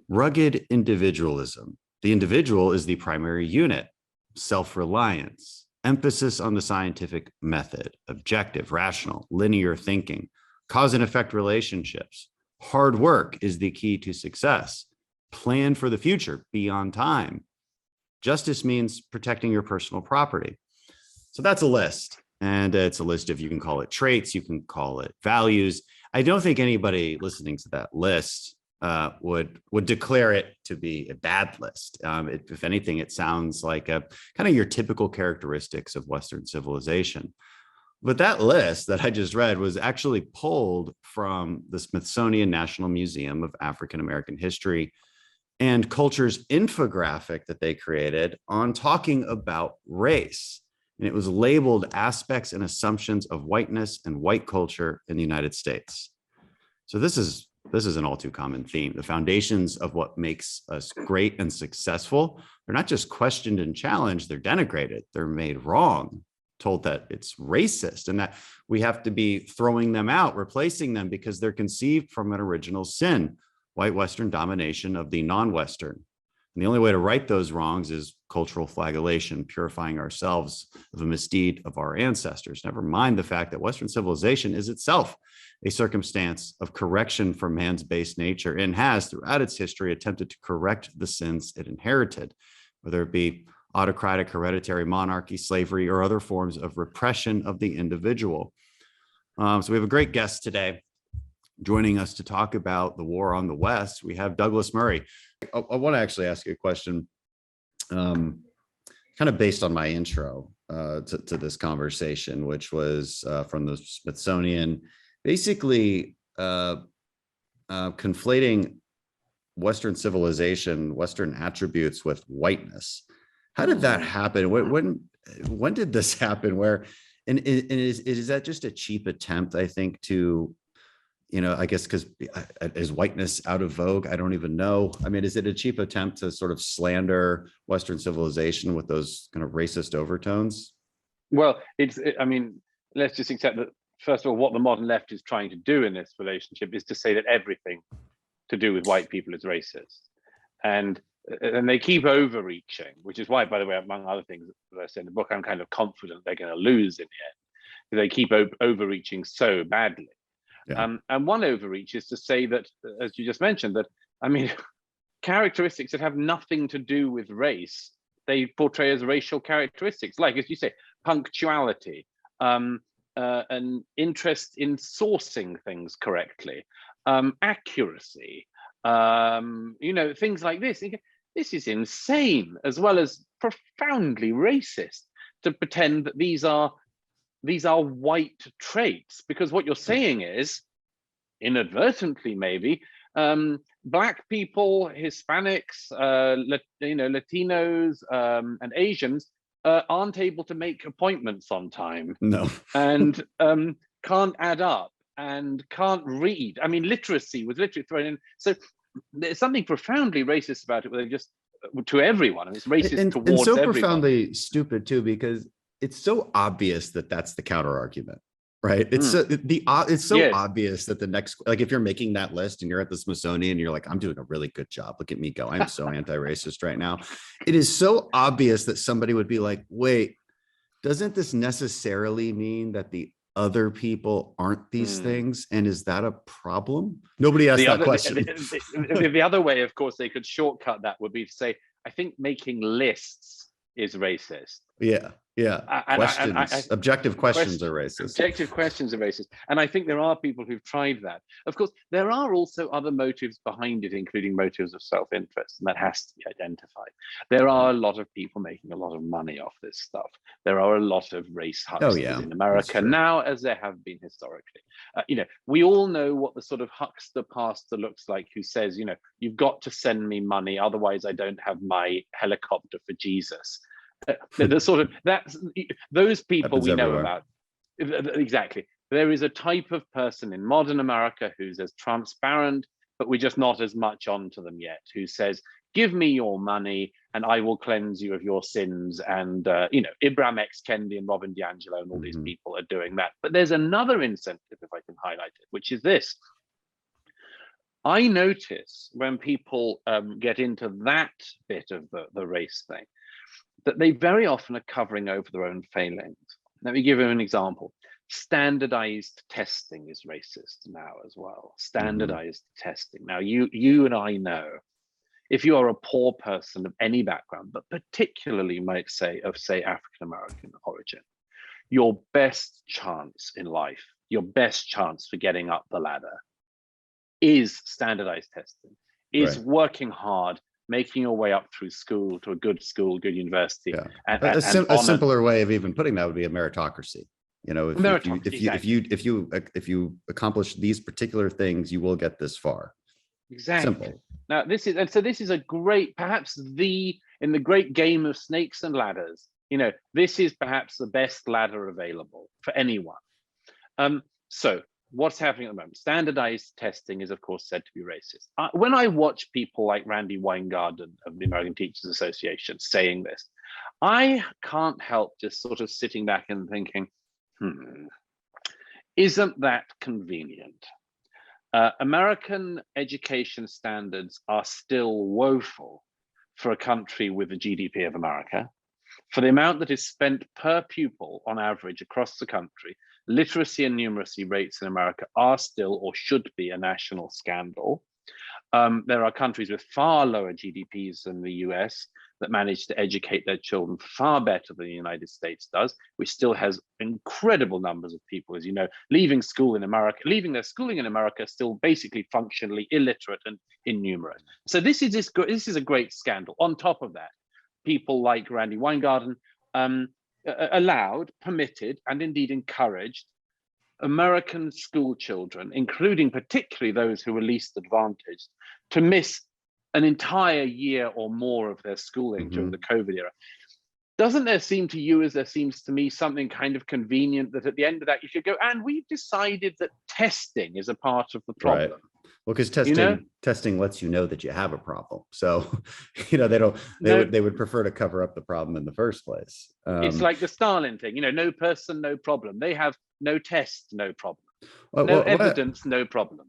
Rugged individualism. The individual is the primary unit. Self-reliance, emphasis on the scientific method, objective, rational, linear thinking, cause and effect relationships. Hard work is the key to success. Plan for the future, be on time. Justice means protecting your personal property. So that's a list. And it's a list of, you can call it traits, you can call it values. I don't think anybody listening to that list would declare it to be a bad list. If anything, it sounds like a kind of your typical characteristics of Western civilization. But that list that I just read was actually pulled from the Smithsonian National Museum of African American History and Culture's infographic that they created on talking about race. And it was labeled Aspects and Assumptions of Whiteness and White Culture in the United States. So this is an all too common theme. The foundations of what makes us great and successful, they're not just questioned and challenged, they're denigrated, they're made wrong, told that it's racist and that we have to be throwing them out, replacing them because they're conceived from an original sin, white Western domination of the non-Western. And the only way to right those wrongs is cultural flagellation, purifying ourselves of a misdeed of our ancestors. Never mind the fact that Western civilization is itself a circumstance of correction for man's base nature and has, throughout its history, attempted to correct the sins it inherited, whether it be autocratic hereditary monarchy, slavery, or other forms of repression of the individual. So we have a great guest today joining us to talk about the war on the West. We have Douglas Murray. I want to actually ask you a question kind of based on my intro to this conversation, which was from the Smithsonian, basically conflating Western civilization, Western attributes with whiteness. How did that happen? When did this happen? And is that just a cheap attempt, I think, to, I guess, because is whiteness out of vogue? I don't even know. I mean, is it a cheap attempt to sort of slander Western civilization with those kind of racist overtones? Well, I mean, let's just accept that, first of all, what the modern left is trying to do in this relationship is to say that everything to do with white people is racist. And they keep overreaching, which is why, by the way, among other things that I said in the book, I'm kind of confident they're going to lose in the end. They keep overreaching so badly. Yeah. And one overreach is to say that, as you just mentioned, that, I mean, characteristics that have nothing to do with race, they portray as racial characteristics, like, as you say, punctuality, an interest in sourcing things correctly, accuracy, things like this. This is insane, as well as profoundly racist, to pretend that these are white traits, because what you're saying is, inadvertently maybe, Black people, Hispanics, Latinos, and Asians aren't able to make appointments on time. No. And can't add up and can't read. I mean, literacy was literally thrown in. So there's something profoundly racist about it, where they just, to everyone, and it's racist towards and so everyone. Profoundly stupid too, because it's so obvious that that's the counter argument, right? It's so yes. Obvious that the next, like, if you're making that list and you're at the Smithsonian and you're like, I'm doing a really good job, look at me go, I'm so anti-racist right now. It is so obvious that somebody would be like, wait, doesn't this necessarily mean that the other people aren't these things? And is that a problem? Nobody asked that question. The other way, of course, they could shortcut that would be to say, I think making lists is racist. Yeah. Objective questions are racist. Objective questions are racist. And I think there are people who've tried that. Of course, there are also other motives behind it, including motives of self-interest, and that has to be identified. There are a lot of people making a lot of money off this stuff. There are a lot of race hucksters in America now, as there have been historically. We all know what the sort of huckster pastor looks like, who says, you've got to send me money, otherwise I don't have my helicopter for Jesus. The sort of, those people we know about. Exactly. There is a type of person in modern America who's as transparent, but we're just not as much onto them yet, who says, give me your money and I will cleanse you of your sins. And Ibram X. Kendi and Robin DiAngelo and all these people are doing that. But there's another incentive, if I can highlight it, which is this. I notice when people get into that bit of the race thing, that they very often are covering over their own failings. Let me give you an example. Standardized testing is racist now as well. Standardized testing. Now, you and I know, if you are a poor person of any background, but particularly might say of say African American origin, your best chance in life, your best chance for getting up the ladder is standardized testing, is Right. working hard, making your way up through school to a good school, good university, Yeah. and, A, and, sim- and a honor simpler way of even putting that would be a meritocracy. You know, meritocracy. if you accomplish these particular things, you will get this far. Exactly. Simple. Now this is a great, perhaps in the great game of snakes and ladders, this is perhaps the best ladder available for anyone. So what's happening at the moment? Standardized testing is, of course, said to be racist. When I watch people like Randy Weingarten of the American Teachers Association saying this, I can't help just sort of sitting back and thinking, isn't that convenient? American education standards are still woeful for a country with the GDP of America. For the amount that is spent per pupil on average across the country, literacy and numeracy rates in America are still, or should be, a national scandal. There are countries with far lower GDPs than the US that manage to educate their children far better than the United States does, which still has incredible numbers of people, as you know, leaving their schooling in America, still basically functionally illiterate and innumerate. So this is a great scandal. On top of that, people like Randy Weingarten allowed, permitted, and indeed encouraged American school children, including particularly those who were least advantaged, to miss an entire year or more of their schooling during the COVID era. Doesn't there seem to you, as there seems to me, something kind of convenient that at the end of that you could go, and we've decided that testing is a part of the problem? Right. Well, because testing lets you know that you have a problem. So, they would prefer to cover up the problem in the first place. It's like the Stalin thing, no person, no problem. They have no test, no problem. No evidence, no problem.